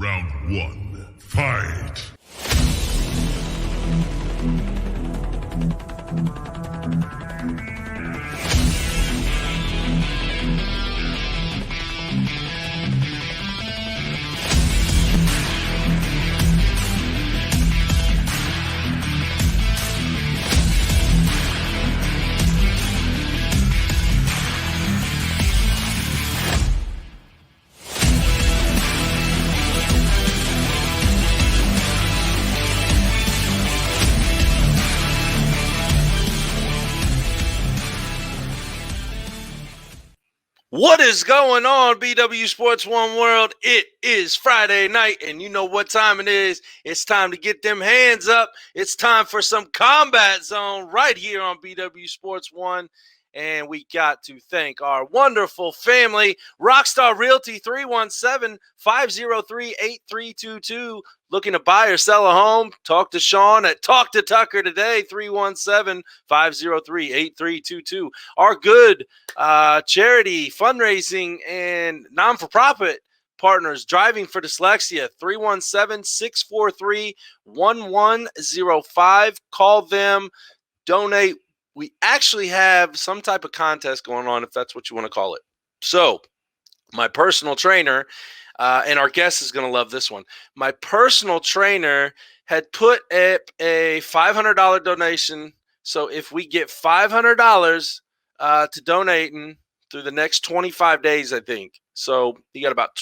Round one, fight! What is going on, BW Sports One World? It is Friday night, and you know what time it is. It's time to get them hands up. It's time for some Combat Zone right here on BW Sports One. And we got to thank our wonderful family, Rockstar Realty, 317-503-8322. Looking to buy or sell a home? Talk to Shawn at Talk to Tucker today, 317-503-8322. Our good charity, fundraising, and non-for-profit partners, Driving for Dyslexia, 317-643-1105. Call them, donate. We actually have some type of contest going on, if that's what you want to call it. So my personal trainer, and our guest is going to love this one. My personal trainer had put up a $500 donation. So if we get $500 to donating through the next 25 days, I think. So you got about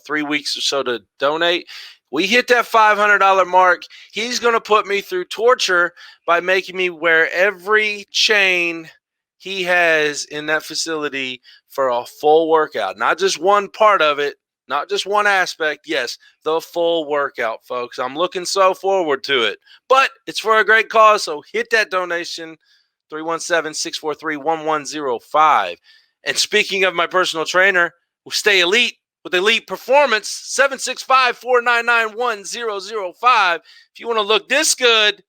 3 weeks or so to donate. We hit that $500 mark. He's going to put me through torture by making me wear every chain he has in that facility for a full workout. Not just one part of it, not just one aspect. Yes, the full workout, folks. I'm looking so forward to it. But it's for a great cause, so hit that donation, 317-643-1105. And speaking of my personal trainer, stay elite with Elite Performance, 765-499-1005. If you want to look this good,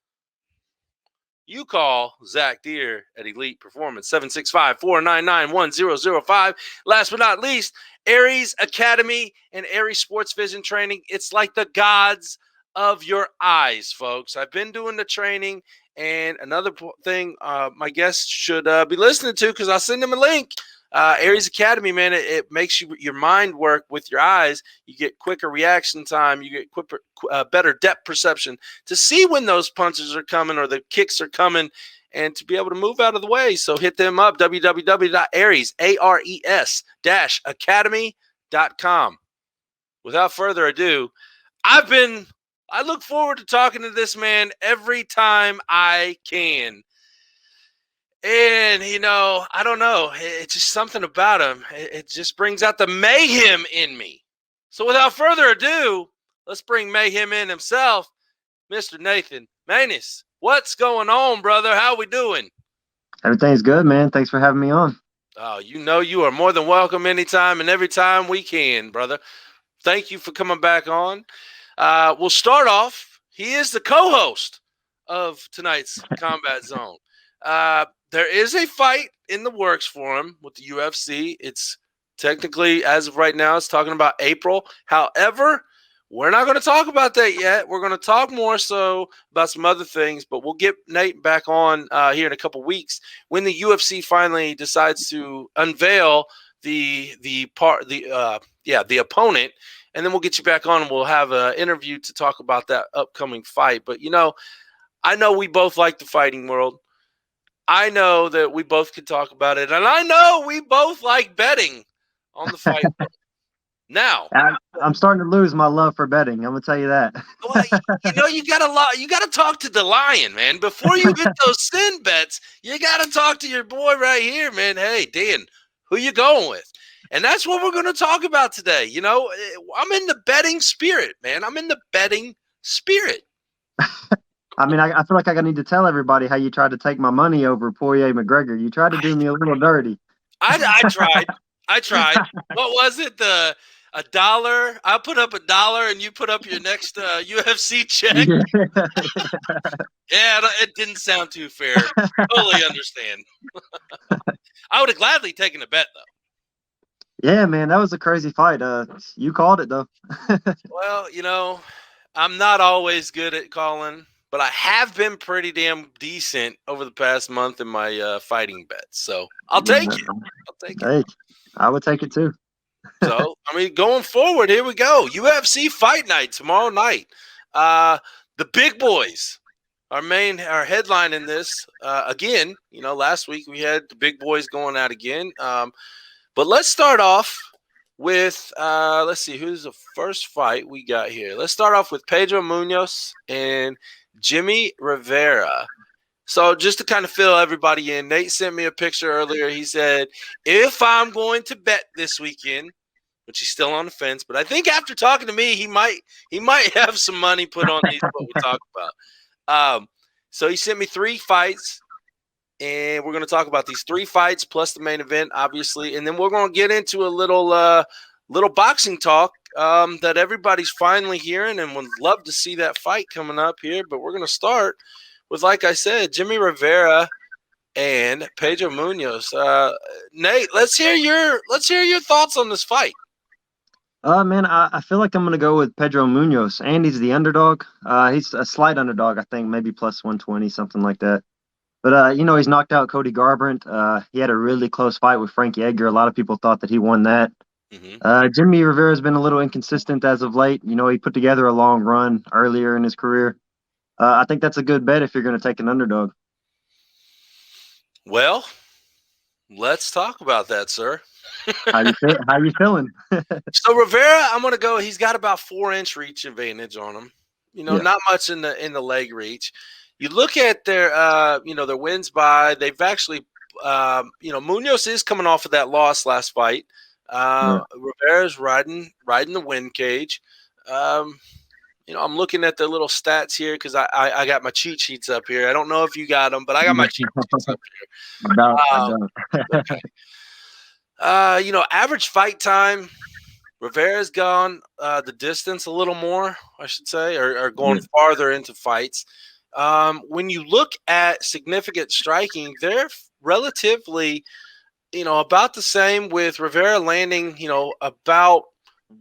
you call Zach Dirr at Elite Performance, 765-499-1005. Last but not least, Aries Academy and Aries Sports Vision Training. It's like the gods of your eyes, folks. I've been doing the training, and another thing my guests should be listening to, because I'll send them a link. Aries Academy, man, it makes your mind work with your eyes. You get quicker reaction time. You get better depth perception to see when those punches are coming or the kicks are coming, and to be able to move out of the way. So hit them up, www.aries-academy.com. Without further ado, I look forward to talking to this man every time I can. And, I don't know. It's just something about him. It just brings out the mayhem in me. So without further ado, let's bring mayhem in himself, Mr. Nathan Maness. What's going on, brother? How we doing? Everything's good, man. Thanks for having me on. Oh, you are more than welcome anytime and every time we can, brother. Thank you for coming back on. We'll start off. He is the co-host of tonight's Combat Zone. There is a fight in the works for him with the UFC. It's technically, as of right now, it's talking about April. However, we're not going to talk about that yet. We're going to talk more so about some other things, but we'll get Nate back on here in a couple weeks when the UFC finally decides to unveil the opponent, and then we'll get you back on and we'll have an interview to talk about that upcoming fight. But I know we both like the fighting world. I know that we both could talk about it, and I know we both like betting on the fight. Now, I'm starting to lose my love for betting. I'm gonna tell you that. Well, you got to talk to DaLion, man. Before you hit those sin bets, you got to talk to your boy right here, man. Hey, Dan, who you going with? And that's what we're going to talk about today. I'm in the betting spirit, man. I'm in the betting spirit. I mean, I feel like I need to tell everybody how you tried to take my money over Poirier McGregor. You tried to do me a little dirty. I tried. What was it? $1. I put up $1 and you put up your next UFC check. Yeah, it didn't sound too fair. Totally understand. I would have gladly taken a bet, though. Yeah, man, that was a crazy fight. You called it though. Well, I'm not always good at calling, but I have been pretty damn decent over the past month in my fighting bets. So I'll take it. I'll take it. Hey, I would take it too. So, going forward, here we go. UFC Fight Night tomorrow night. The big boys, our headline in this. Again, last week we had the big boys going out again. But let's start off with, let's see, who's the first fight we got here. Let's start off with Pedro Munoz and Jimmy Rivera. So just to kind of fill everybody in, Nate sent me a picture earlier. He said, if I'm going to bet this weekend, which he's still on the fence, but I think after talking to me, he might have some money put on these what we talk about. So he sent me 3 fights, and we're going to talk about these 3 fights plus the main event, obviously, and then we're going to get into a little boxing talk that everybody's finally hearing, and would love to see that fight coming up here. But we're going to start with, like I said, Jimmy Rivera and Pedro Munoz. Nate, let's hear your thoughts on this fight. Man, I feel like I'm going to go with Pedro Munoz, and he's the underdog. He's a slight underdog, I think, maybe plus 120, something like that. But, he's knocked out Cody Garbrandt. He had a really close fight with Frankie Edgar. A lot of people thought that he won that. Jimmy Rivera's been a little inconsistent as of late. He put together a long run earlier in his career. I think that's a good bet if you're going to take an underdog. Well, let's talk about that, sir. How you feeling? So Rivera, I'm going to go. He's got about 4-inch reach advantage on him. Not much in the leg reach. You look at their their wins by. They've actually Munoz is coming off of that loss last fight. Rivera's riding the win cage. I'm looking at the little stats here because I got my cheat sheets up here. I don't know if you got them, but I got my cheat sheets up here. Okay. Average fight time, Rivera's gone the distance a little more, I should say, or going farther into fights. When you look at significant striking, they're relatively, about the same, with Rivera landing, about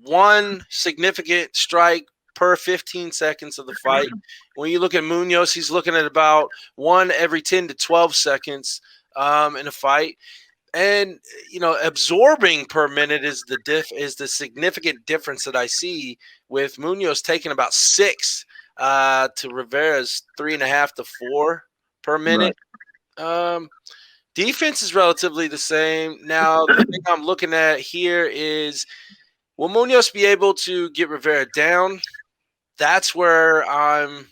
1 significant strike per 15 seconds of the fight. When you look at Munoz, he's looking at about 1 every 10 to 12 seconds in a fight. And absorbing per minute is the significant difference that I see, with Munoz taking about 6 to Rivera's 3.5 to 4 per minute. Right. Defense is relatively the same. Now, the thing I'm looking at here is, will Munoz be able to get Rivera down? That's where I'm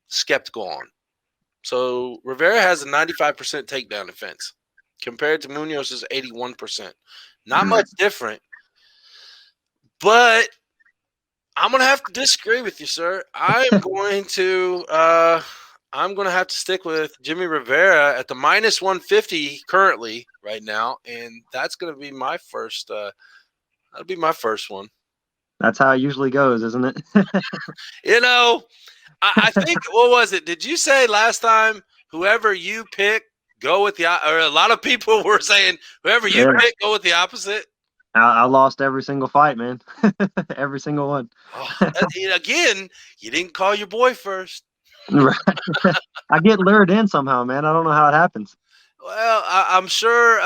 skeptical on. So Rivera has a 95% takedown defense compared to Munoz's 81%. Not much different. But I'm going to have to disagree with you, sir. I'm going to have to stick with Jimmy Rivera at the minus 150 currently right now, and that's going to be my first that'll be my first one. That's how it usually goes, isn't it? I think, what was it? Did you say last time, whoever you pick, go with or a lot of people were saying, whoever you pick, go with the opposite? I lost every single fight, man. Every single one. Again, you didn't call your boy first. I get lured in somehow, man. I don't know how it happens. Well, I'm sure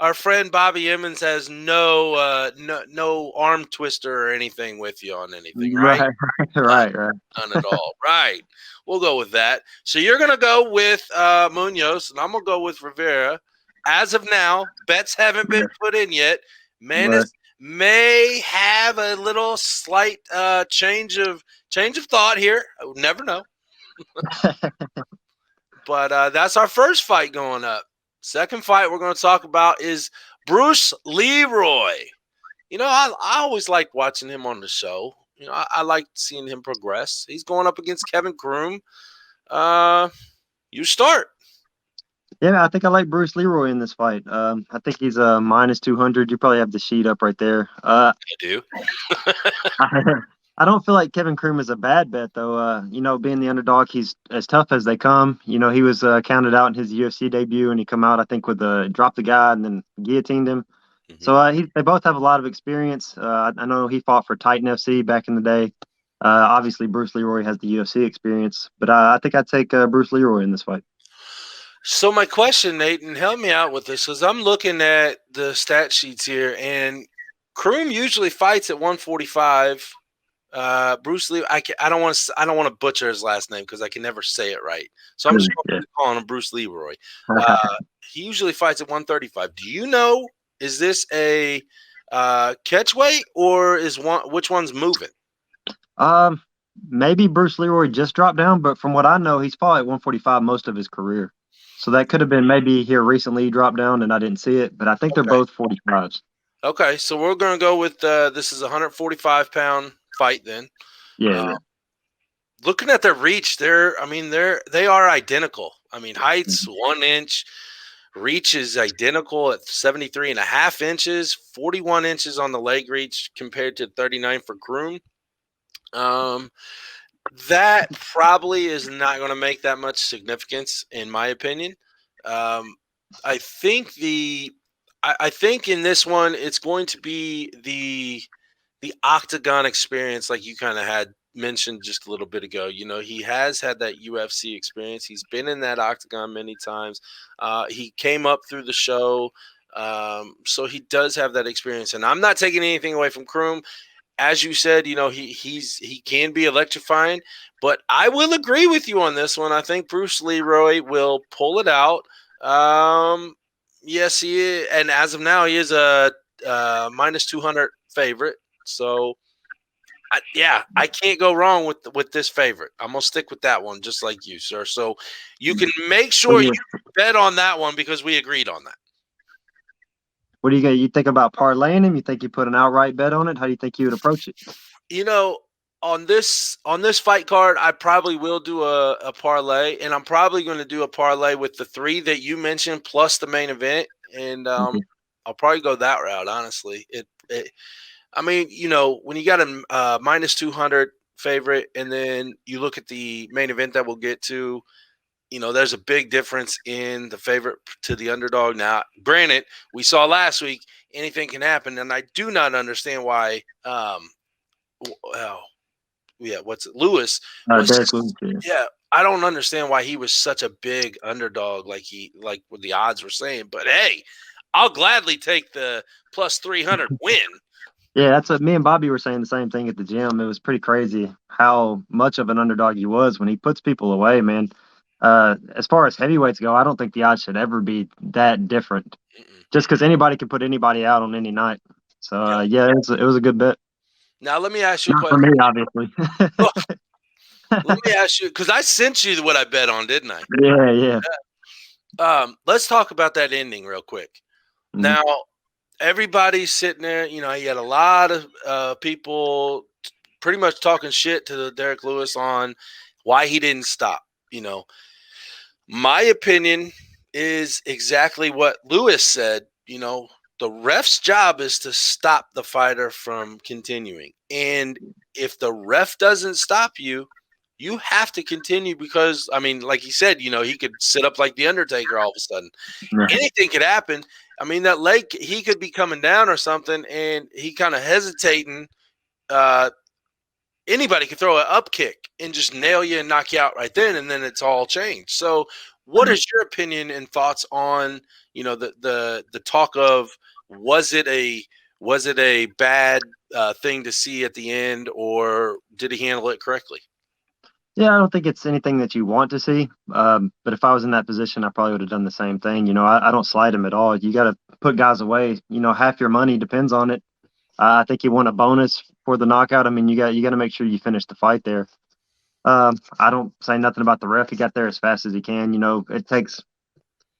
our friend Bobby Emmons has no arm twister or anything with you on anything, right? Right. None at all. Right. We'll go with that. So you're going to go with Munoz, and I'm going to go with Rivera. As of now, bets haven't been put in yet. Maness may have a little slight change of thought here. I would never know. But that's our first fight going up. Second fight we're going to talk about is Bruce Leroy. I always liked watching him on the show. I like seeing him progress. He's going up against Kevin Kroom. You start. Yeah, I think I like Bruce Leroy in this fight. I think he's a minus 200. You probably have the sheet up right there. I do. I don't feel like Kevin Kroom is a bad bet, though. Being the underdog, he's as tough as they come. He was counted out in his UFC debut, and he come out, I think, with drop the guy and then guillotined him. So they both have a lot of experience. I know he fought for Titan FC back in the day. Obviously, Bruce Leroy has the UFC experience, but I think I'd take Bruce Leroy in this fight. So my question, Nathan, help me out with this, because I'm looking at the stat sheets here, and Kroom usually fights at 145. Bruce Lee, I don't want to butcher his last name because I can never say it right. So I'm just going to call him Bruce Leroy. He usually fights at 135. Do you know, is this a catch weight, or which one's moving? Maybe Bruce Leroy just dropped down, but from what I know, he's fought at 145 most of his career. So that could have been maybe here recently he dropped down and I didn't see it, but I think they're both 45s. Okay, so we're going to go with this is a 145-pound fight then. Yeah. Looking at their reach, they are identical. I mean, height's 1 inch, reach is identical at 73.5 inches, 41 inches on the leg reach compared to 39 for Kroom. That probably is not going to make that much significance, in my opinion. I think I think in this one it's going to be the octagon experience, like you kind of had mentioned just a little bit ago. You know, he has had that UFC experience. He's been in that octagon many times. He came up through the show, so he does have that experience. And I'm not taking anything away from Kroom. As you said, you know, he can be electrifying, but I will agree with you on this one. I think Bruce Leroy will pull it out. Yes, he is, and as of now, he is a minus 200 favorite. So, I can't go wrong with this favorite. I'm gonna stick with that one, just like you, sir. So you can make sure you bet on that one because we agreed on that. What do you get? You think about parlaying him? You think you put an outright bet on it? How do you think you would approach it? You know, on this fight card, I probably will do a parlay, and I'm probably going to do a parlay with the 3 that you mentioned plus the main event, and I'll probably go that route. Honestly, I mean, you know, when you got a minus 200 favorite, and then you look at the main event that we'll get to. You know, there's a big difference in the favorite to the underdog. Now, granted, we saw last week anything can happen, and I do not understand why. Lewis? Yeah, I don't understand why he was such a big underdog, like what the odds were saying. But hey, I'll gladly take the plus 300 win. Yeah, that's what me and Bobby were saying the same thing at the gym. It was pretty crazy how much of an underdog he was when he puts people away, man. As far as heavyweights go, I don't think the odds should ever be that different. Just because anybody can put anybody out on any night. So it was a good bet. Now let me ask you a question. For me, obviously. Let me ask you, because I sent you what I bet on, didn't I? Yeah. Let's talk about that ending real quick. Now, everybody's sitting there. You know, you had a lot of people pretty much talking shit to Derek Lewis on why he didn't stop. You know, my opinion is exactly what Lewis said. You know, the ref's job is to stop the fighter from continuing. And if the ref doesn't stop you, you have to continue because, I mean, like he said, you know, he could sit up like The Undertaker all of a sudden. Right. Anything could happen. I mean, that leg, he could be coming down or something, and he kind of hesitating. Anybody could throw an up kick and just nail you and knock you out right then, and then it's all changed. So what is your opinion and thoughts on, you know, the talk of was it a bad thing to see at the end, or did he handle it correctly? Yeah, I don't think it's anything that you want to see. But if I was in that position, I probably would have done the same thing. You know, I don't slide him at all. You got to put guys away. You know, half your money depends on it. I think he won a bonus for the knockout. I mean, you got to make sure you finish the fight there. I don't say nothing about the ref. He got there as fast as he can. You know, it takes,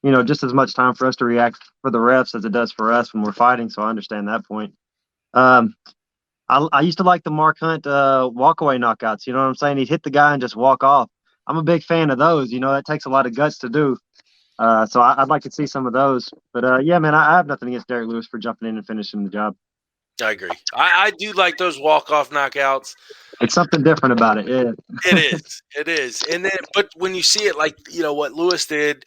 you know, just as much time for us to react for the refs as it does for us when we're fighting. So I understand that point. I used to like the Mark Hunt walkaway knockouts. You know what I'm saying? He'd hit the guy and just walk off. I'm a big fan of those. You know, that takes a lot of guts to do. So I'd like to see some of those. But, yeah, man, I have nothing against Derek Lewis for jumping in and finishing the job. I agree. I do like those walk-off knockouts. It's something different about it, yeah. It is. And then, but when you see it like, you know, what Lewis did,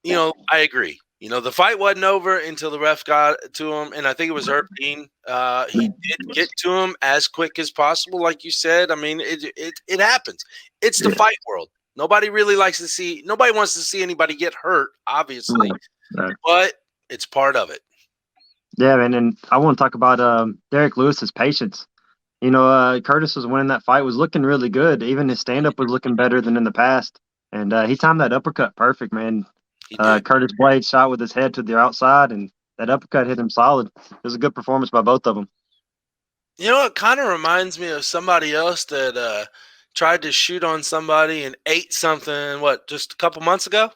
you know, I agree. You know, the fight wasn't over until the ref got to him, and I think it was Herb Dean. He did get to him as quick as possible, like you said. I mean, it happens. It's the fight world. Nobody really likes to see. Nobody wants to see anybody get hurt, obviously, but it's part of it. Yeah, man, and I want to talk about Derek Lewis's patience. You know, Curtis was winning that fight, was looking really good. Even his stand-up was looking better than in the past. And he timed that uppercut perfect, man. Curtis Blade shot with his head to the outside, and that uppercut hit him solid. It was a good performance by both of them. You know, it kind of reminds me of somebody else that tried to shoot on somebody and ate something, just a couple months ago?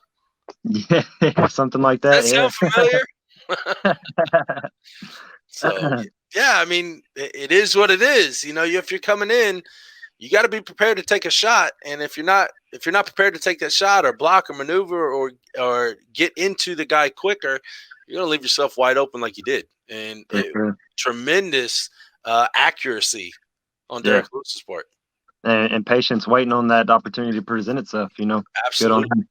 Yeah, something like that. Does that sound familiar? So, yeah, I mean, it is what it is. You know, if you're coming in, you got to be prepared to take a shot. And if you're not prepared to take that shot or block or maneuver or get into the guy quicker, you're going to leave yourself wide open like you did. And tremendous accuracy on Derek Lewis's part. And patience, waiting on that opportunity to present itself, you know. Absolutely. Good on him.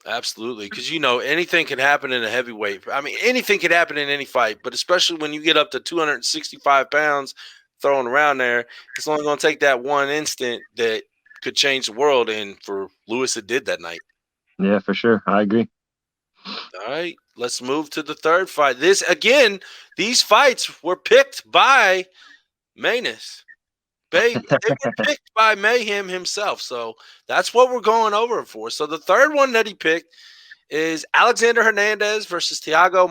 Absolutely, because, you know, anything can happen in a heavyweight. I mean, anything can happen in any fight, but especially when you get up to 265 pounds throwing around there, it's only going to take that one instant that could change the world, and for Lewis, it did that night. Yeah, for sure. I agree. All right, let's move to the third fight. These fights were picked by Maness. They were picked by Mayhem himself, so that's what we're going over for. So the third one that he picked is Alexander Hernandez versus Thiago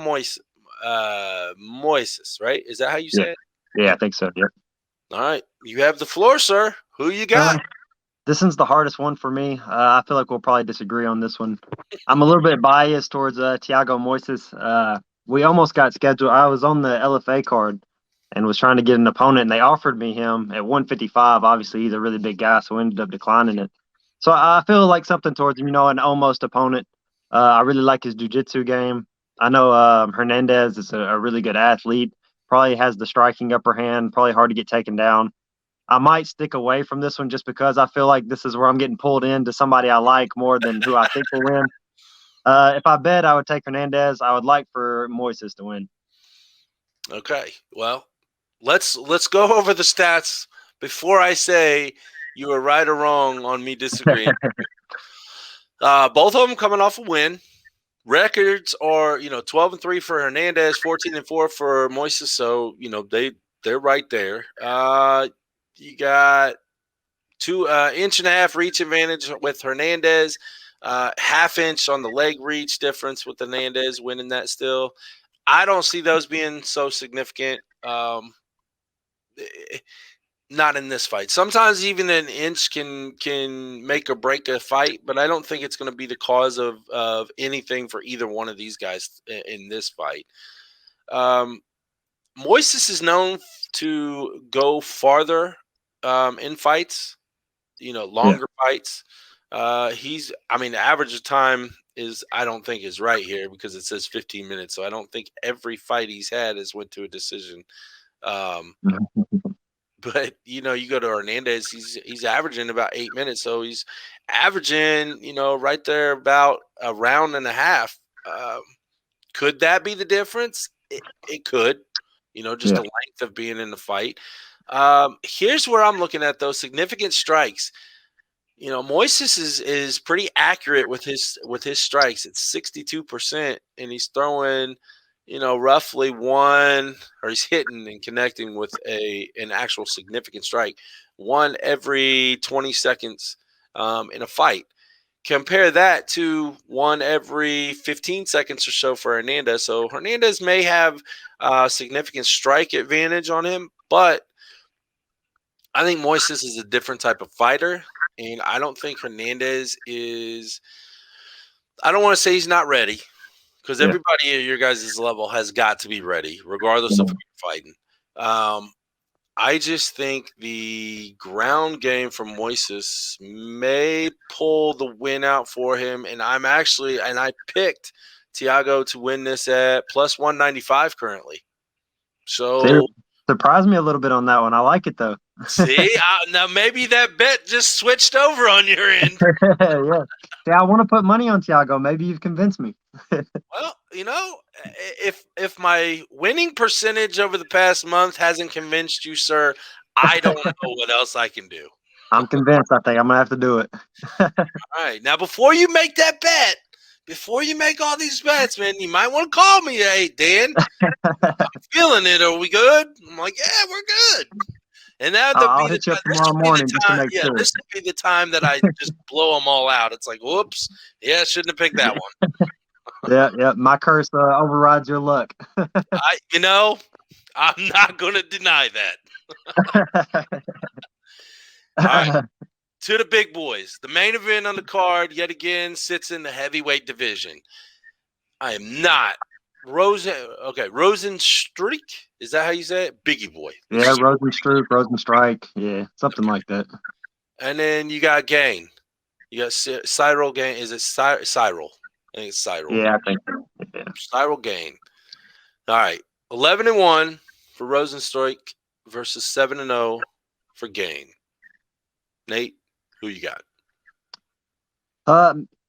Moises, right? Is that how you say it? Yeah, I think so, yeah. All right, you have the floor, sir. Who you got? This one's the hardest one for me. I feel like we'll probably disagree on this one. I'm a little bit biased towards Thiago Moises. We almost got scheduled. I was on the LFA card and was trying to get an opponent, and they offered me him at 155. Obviously, he's a really big guy, so I ended up declining it. So I feel like something towards him, you know, an almost opponent. I really like his jiu-jitsu game. I know Hernandez is a really good athlete, probably has the striking upper hand, probably hard to get taken down. I might stick away from this one just because I feel like this is where I'm getting pulled into somebody I like more than who I think will win. If I bet, I would take Hernandez. I would like for Moises to win. Okay, well, let's go over the stats before I say you were right or wrong on me disagreeing. Both of them coming off a win. Records are, 12-3 for Hernandez, 14-4 for Moises. So, they're right there. You got 2.5 inch reach advantage with Hernandez, half inch on the leg reach difference with Hernandez winning that still. I don't see those being so significant. Not in this fight. Sometimes even an inch can make or break a fight, but I don't think it's going to be the cause of anything for either one of these guys in this fight. Moises is known to go farther in fights, longer fights. The average of time I don't think is right here because it says 15 minutes. So I don't think every fight he's had has went to a decision. But you go to Hernandez, he's averaging about 8 minutes. So he's averaging, right there about a round and a half. Could that be the difference? It could, just the length of being in the fight. Here's where I'm looking at those significant strikes. Moises is pretty accurate with his strikes. It's 62%, and he's throwing, roughly he's hitting and connecting with an actual significant strike, one every 20 seconds in a fight. Compare that to one every 15 seconds or so for Hernandez. So Hernandez may have significant strike advantage on him, but I think Moises is a different type of fighter, and I don't think Hernandez is – I don't want to say he's not ready because everybody at your guys' level has got to be ready regardless of who you're fighting. I just think the ground game from Moises may pull the win out for him, and I picked Thiago to win this at plus 195 currently. So surprised me a little bit on that one. I like it though. See, now maybe that bet just switched over on your end. Yeah, I want to put money on Thiago. Maybe you've convinced me. Well, if my winning percentage over the past month hasn't convinced you, sir, I don't know what else I can do. I'm convinced. I think I'm gonna have to do it. All right. Now, before you make that bet, before you make all these bets, man, you might want to call me. Hey, Dan, I'm feeling it. Are we good? I'm like, yeah, we're good. And I'll hit you up tomorrow morning just to make sure. This would be the time that I just blow them all out. It's like, whoops. Yeah, I shouldn't have picked that one. Yeah. My curse overrides your luck. I'm not going to deny that. All right. To the big boys. The main event on the card, yet again, sits in the heavyweight division. I am not. Rosenstreich? Is that how you say it? Biggie boy. Yeah, Rosenstrike. Yeah, something like that. And then you got Gain. You got Cyril Gain. Is it Cyril? I think it's Cyril. Yeah, I think so. Yeah. Cyril Gain. All right. 11-1 for Rosenstreich versus 7-0 for Gain. Nate, who you got?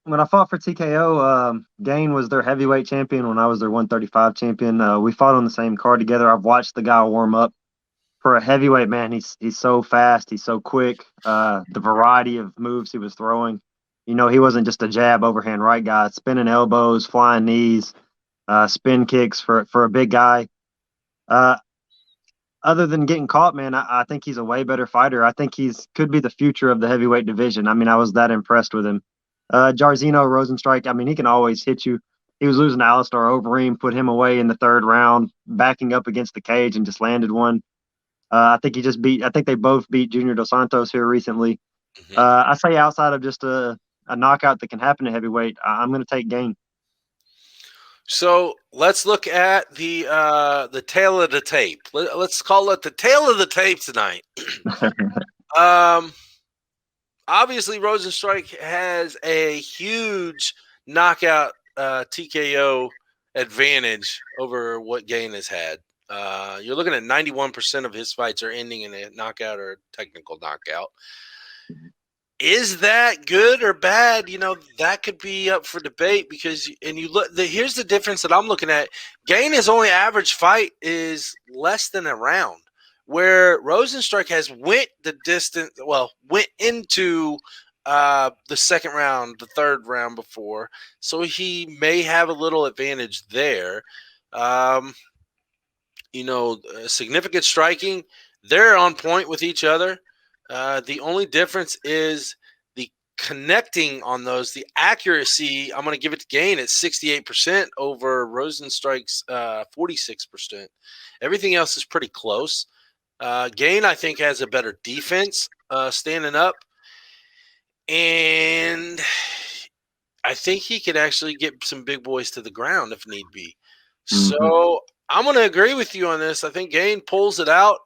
When I fought for TKO, Gain was their heavyweight champion when I was their 135 champion. We fought on the same card together. I've watched the guy warm up. For a heavyweight, man, he's so fast. He's so quick. The variety of moves he was throwing. He wasn't just a jab, overhand right guy. Spinning elbows, flying knees, spin kicks for a big guy. Other than getting caught, man, I think he's a way better fighter. I think could be the future of the heavyweight division. I mean, I was that impressed with him. Jairzinho Rosenstrike, I mean, he can always hit you. He was losing to Alistair Overeem, put him away in the third round, backing up against the cage and just landed one. I think they both beat Junior Dos Santos here recently. Mm-hmm. I say outside of just a knockout that can happen at heavyweight, I'm going to take Gain. So let's look at the tail of the tape. Let's call it the tail of the tape tonight. Obviously, Rosenstrike has a huge knockout TKO advantage over what Gain has had. You're looking at 91% of his fights are ending in a knockout or a technical knockout. Is that good or bad? That could be up for debate because, and you look, here's the difference that I'm looking at. Gain, his only average fight is less than a round, where Rosenstrike has went into the second round, the third round before, so he may have a little advantage there. Significant striking. They're on point with each other. The only difference is the connecting on those, the accuracy. I'm going to give it to Gain at 68% over Rosenstrike's 46%. Everything else is pretty close. Gain, I think, has a better defense standing up. And I think he could actually get some big boys to the ground if need be. Mm-hmm. So I'm going to agree with you on this. I think Gain pulls it out.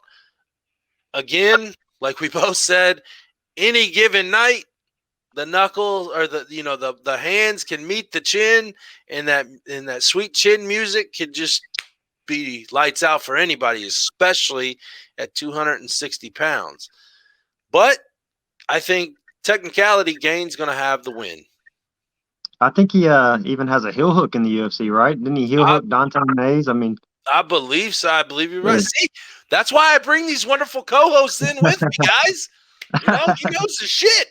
Again, like we both said, any given night, the knuckles or the hands can meet the chin, and that sweet chin music could just be lights out for anybody, especially at 260 pounds. But I think technicality, Gain's going to have the win. I think he even has a heel hook in the UFC, right? Didn't he heel hook Dante Mays? I mean, I believe so. I believe you're right. See, that's why I bring these wonderful co-hosts in with me, guys. He knows the shit.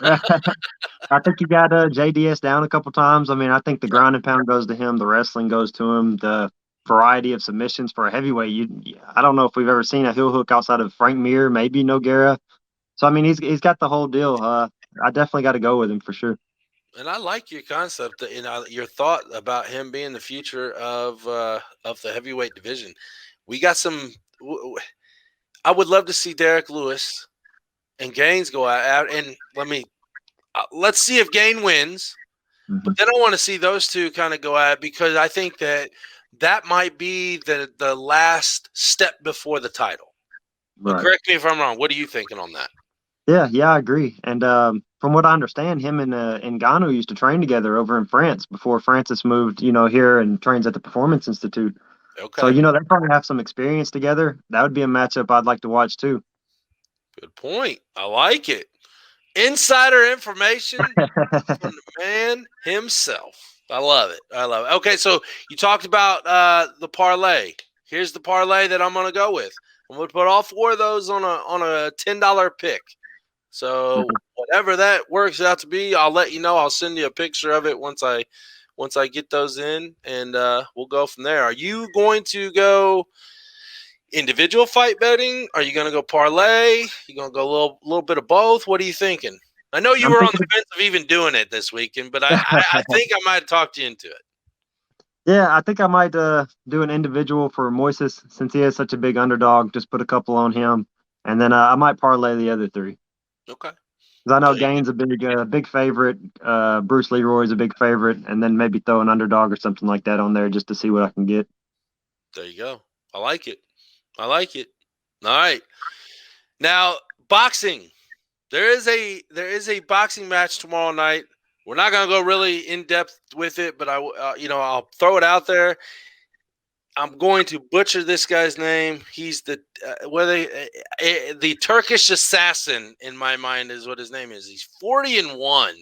I think he got JDS down a couple times. I mean, I think the ground and pound goes to him. The wrestling goes to him. The variety of submissions for a heavyweight. I don't know if we've ever seen a heel hook outside of Frank Mir, maybe Nogueira. So, I mean, he's got the whole deal. I definitely got to go with him for sure. And I like your concept, your thought about him being the future of the heavyweight division. We got some. I would love to see Derek Lewis and Gaines go out, and let's see if Gain wins. Mm-hmm. But then I want to see those two kind of go at, because I think that might be the last step before the title. Right. But correct me if I'm wrong. What are you thinking on that? Yeah, I agree. And from what I understand, him and Ngannou used to train together over in France before Francis moved, here and trains at the Performance Institute. Okay. So, they probably have some experience together. That would be a matchup I'd like to watch too. Good point. I like it. Insider information from the man himself. I love it. I love it. Okay, so you talked about the parlay. Here's the parlay that I'm going to go with. I'm going to put all 4 of those on a $10 pick. So whatever that works out to be, I'll let you know. I'll send you a picture of it once I get those in, and we'll go from there. Are you going to go individual fight betting? Are you going to go parlay? You going to go a little bit of both? What are you thinking? I know you were on the fence of even doing it this weekend, but I think I might talk you into it. Yeah, I think I might do an individual for Moises since he is such a big underdog. Just put a couple on him, and then I might parlay the other 3. Okay. Because I know Gain's a big favorite. Bruce Leroy's a big favorite, and then maybe throw an underdog or something like that on there just to see what I can get. There you go. I like it. I like it. All right. Now, boxing. There is a boxing match tomorrow night. We're not going to go really in depth with it, but I'll throw it out there. I'm going to butcher this guy's name. He's the Turkish assassin in my mind is what his name is. He's 40-1.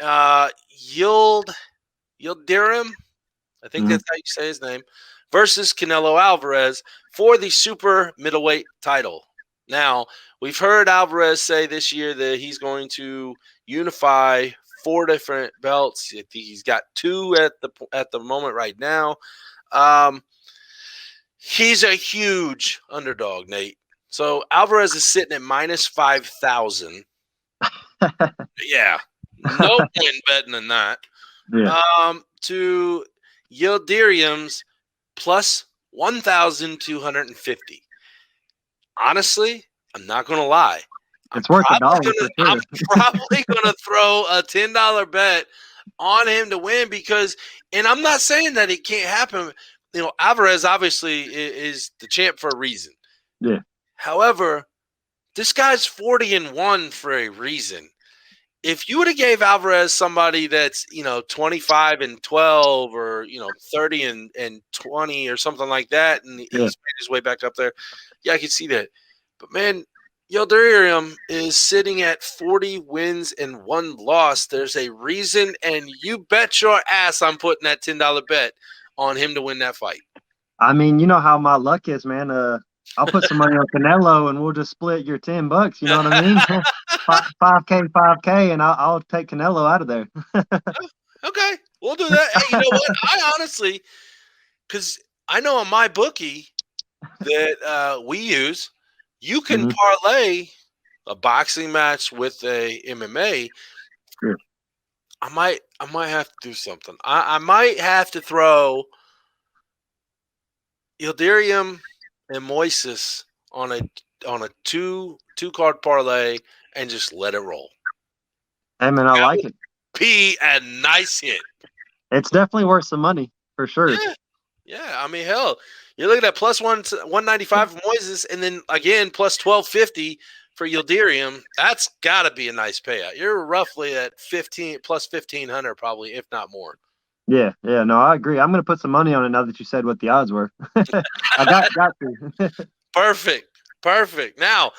Yildirim, I think that's how you say his name, versus Canelo Alvarez for the super middleweight title. Now, we've heard Alvarez say this year that he's going to unify 4 different belts. He's got 2 at the moment right now. He's a huge underdog, Nate. So Alvarez is sitting at minus 5,000. Yeah, no point betting than that. Yeah. To Yildirim's plus 1,250. Honestly, I'm not going to lie. It's worth $1 for sure. I'm probably going to throw a $10 bet on him to win because, and I'm not saying that it can't happen. You know, Alvarez obviously is the champ for a reason. Yeah. However, this guy's 40-1 for a reason. If you would have gave Alvarez somebody that's, 25-12 or, 30-20 or something like that, and he's made his way back up there, yeah, I can see that. But, man, Yildirim is sitting at 40 wins and 1 loss. There's a reason, and you bet your ass I'm putting that $10 bet on him to win that fight. I mean, you know how my luck is, man. I'll put some money on Canelo, and we'll just split your $10. You know what I mean? 5K, and I'll take Canelo out of there. Okay, we'll do that. Hey, you know what? I honestly, because I know on my bookie that we use, you can parlay a boxing match with a MMA. Sure. I might have to do something. I might have to throw Yildirim and Moises on a two card parlay and just let it roll. Hey man, I like it. Be a nice hit. It's definitely worth some money for sure. Yeah. I mean, hell, you're looking at plus 195 for Moises, and then again plus 1250 for Yildirim. That's got to be a nice payout. You're roughly at 15 plus 1,500 probably, if not more. Yeah, no, I agree. I'm going to put some money on it now that you said what the odds were. I got to. Perfect. Now,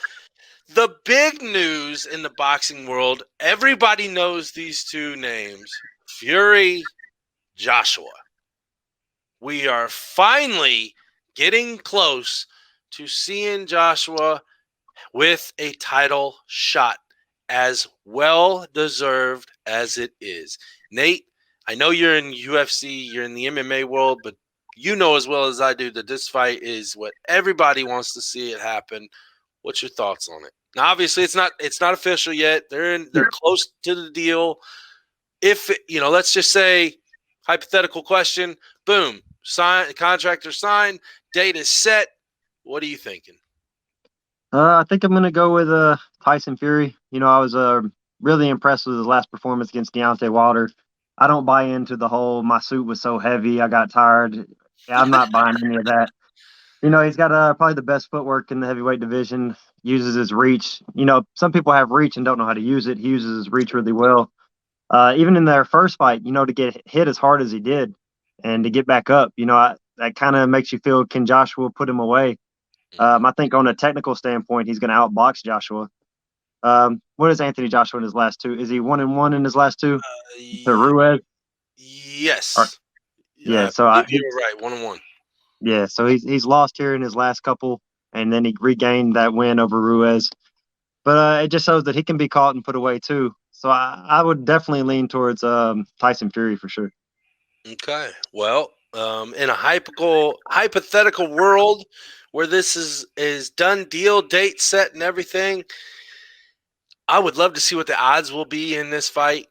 the big news in the boxing world, everybody knows these 2 names, Fury, Joshua. We are finally getting close to seeing Joshua with a title shot, as well deserved as it is. Nate, I know you're in UFC, you're in the MMA world, but you know as well as I do that this fight is what everybody wants to see it happen. What's your thoughts on it? Now, obviously, it's not official yet. They're close to the deal. If let's just say, hypothetical question, boom, contract are signed, date is set. What are you thinking? I think I'm going to go with Tyson Fury. I was really impressed with his last performance against Deontay Wilder. I don't buy into the whole my suit was so heavy, I got tired. Yeah, I'm not buying any of that. He's got probably the best footwork in the heavyweight division, uses his reach. Some people have reach and don't know how to use it. He uses his reach really well. Even in their first fight, to get hit as hard as he did and to get back up, that kind of makes you feel, can Joshua put him away? I think on a technical standpoint, he's going to outbox Joshua. What is Anthony Joshua in his last 2? Is he 1-1 in his last 2? To Ruiz? Yes. Yeah, I so believe you were right. 1-1. yeah, so he's lost here in his last couple, and then he regained that win over Ruiz. But it just shows that he can be caught and put away too. So I would definitely lean towards Tyson Fury for sure. Okay. Well, in a hypothetical world where this is done, deal, date set, and everything, I would love to see what the odds will be in this fight.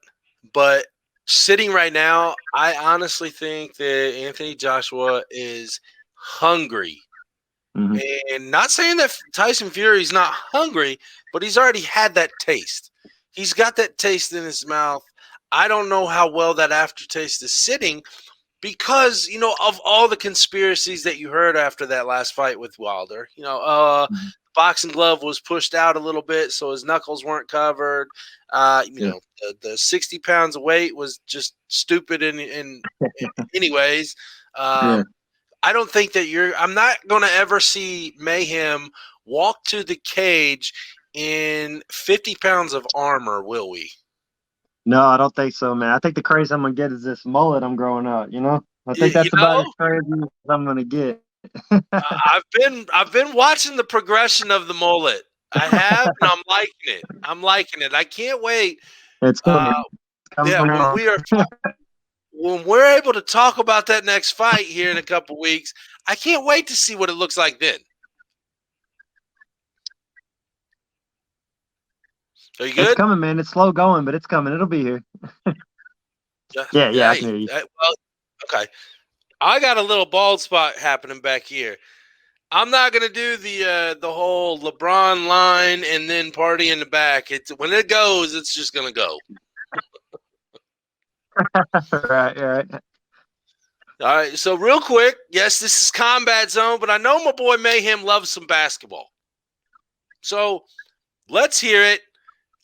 But sitting right now, I honestly think that Anthony Joshua is hungry. Mhm. And not saying that Tyson Fury's not hungry, but he's already had that taste. He's got that taste in his mouth. I don't know how well that aftertaste is sitting because, of all the conspiracies that you heard after that last fight with Wilder. Mhm. Boxing glove was pushed out a little bit, so his knuckles weren't covered. Yeah. The 60 pounds of weight was just stupid in anyways. Yeah. I don't think that I'm not going to ever see Mayhem walk to the cage in 50 pounds of armor, will we? No, I don't think so, man. I think the crazy I'm gonna get is this mullet I'm growing out. I think You that's about as know, crazy as I'm gonna get. I've been watching the progression of the mullet. I have, and I'm liking it. I'm liking it. I can't wait. It's coming. It's coming Yeah, on. when we're able to talk about that next fight here in a couple weeks, I can't wait to see what it looks like then. Are you good? It's coming, man. It's slow going, but it's coming. It'll be here. Yeah, I can hear you. Well, okay. I got a little bald spot happening back here. I'm not gonna do the whole LeBron line and then party in the back. When it goes, it's just gonna go. Right. All right. So real quick, yes, this is Combat Zone, but I know my boy Mayhem loves some basketball. So let's hear it.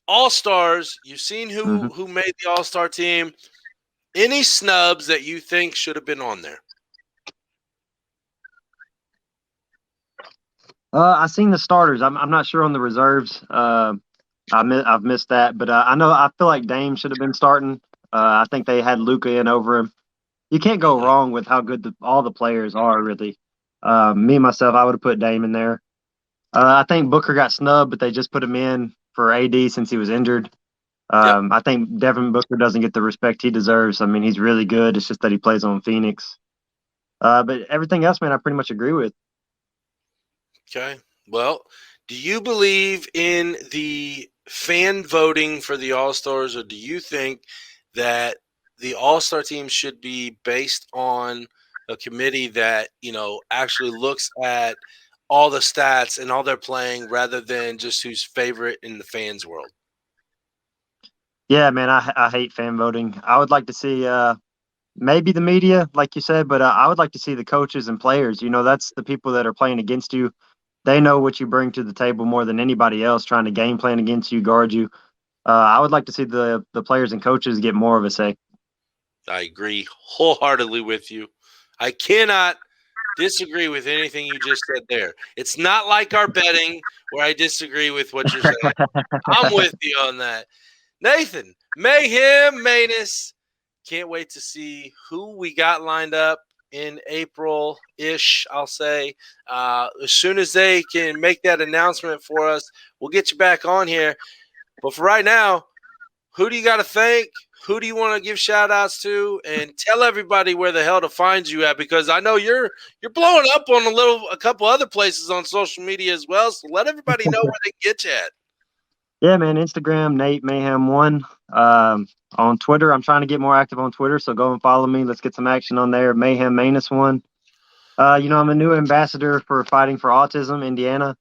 All-Stars. You've seen who made the All-Star team. Any snubs that you think should have been on there? I've seen the starters. I'm not sure on the reserves. I've missed that, but I feel like Dame should have been starting. I think they had Luka in over him. You can't go wrong with how good all the players are, really. Me myself, I would have put Dame in there. I think Booker got snubbed, but they just put him in for AD since he was injured. I think Devin Booker doesn't get the respect he deserves. I mean, he's really good. It's just that he plays on Phoenix. But everything else, man, I pretty much agree with. Okay. Well, do you believe in the fan voting for the All-Stars, or do you think that the All-Star team should be based on a committee that, actually looks at all the stats and all they're playing rather than just who's favorite in the fans' world? Yeah, man, I hate fan voting. I would like to see maybe the media, like you said, but I would like to see the coaches and players. That's the people that are playing against you. They know what you bring to the table more than anybody else trying to game plan against you, guard you. I would like to see the players and coaches get more of a say. I agree wholeheartedly with you. I cannot disagree with anything you just said there. It's not like our betting where I disagree with what you're saying. I'm with you on that. Nathan, Mayhem, Maness. Can't wait to see who we got lined up in April-ish, I'll say. As soon as they can make that announcement for us, we'll get you back on here. But for right now, who do you got to thank? Who do you want to give shout-outs to? And tell everybody where the hell to find you at, because I know you're blowing up on a couple other places on social media as well. So let everybody know where they get you at. Yeah, man. Instagram, Nate Mayhem 1. On Twitter, I'm trying to get more active on Twitter, so go and follow me. Let's get some action on there. Mayhem Maness 1. I'm a new ambassador for Fighting for Autism, Indiana.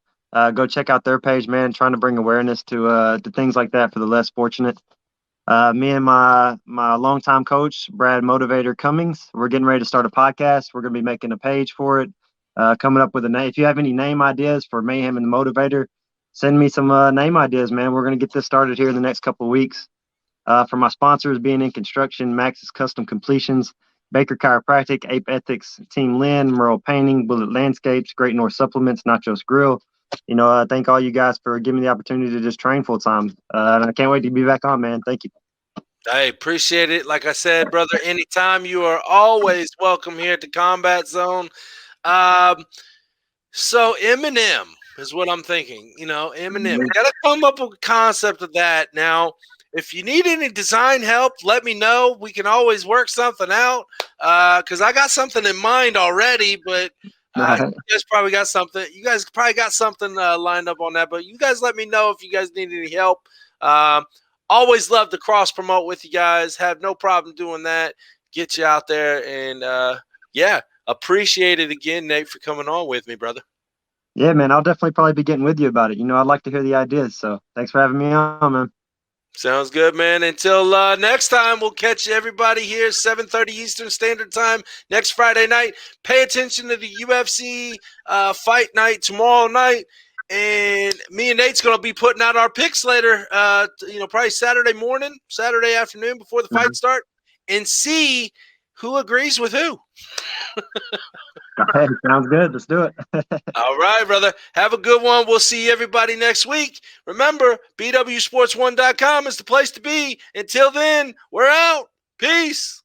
Go check out their page, man. Trying to bring awareness to things like that for the less fortunate. Me and my longtime coach, Brad Motivator Cummings, we're getting ready to start a podcast. We're going to be making a page for it. Coming up with a name. If you have any name ideas for Mayhem and the Motivator, send me some name ideas, man. We're going to get this started here in the next couple of weeks. For my sponsors being in construction, Max's Custom Completions, Baker Chiropractic, Ape Ethics, Team Lynn, Merle Painting, Bullet Landscapes, Great North Supplements, Nachos Grill. Thank all you guys for giving me the opportunity to just train full time. And I can't wait to be back on, man. Thank you. I appreciate it. Like I said, brother, anytime, you are always welcome here at the Combat Zone. So Eminem is what I'm thinking. Eminem. We got to come up with a concept of that. Now, if you need any design help, let me know. We can always work something out. Because I got something in mind already, but you guys probably got something. You guys probably got something lined up on that. But you guys let me know if you guys need any help. Always love to cross promote with you guys. Have no problem doing that. Get you out there and appreciate it again, Nate, for coming on with me, brother. Yeah, man, I'll definitely probably be getting with you about it. I'd like to hear the ideas. So thanks for having me on, man. Sounds good, man. Until next time, we'll catch everybody here 7:30 Eastern Standard Time next Friday night. Pay attention to the UFC fight night tomorrow night. And me and Nate's going to be putting out our picks later, probably Saturday morning, Saturday afternoon before the fight start, and see who agrees with who. Hey, sounds good. Let's do it. All right, brother. Have a good one. We'll see everybody next week. Remember, BWSPORTS1.com is the place to be. Until then, we're out. Peace.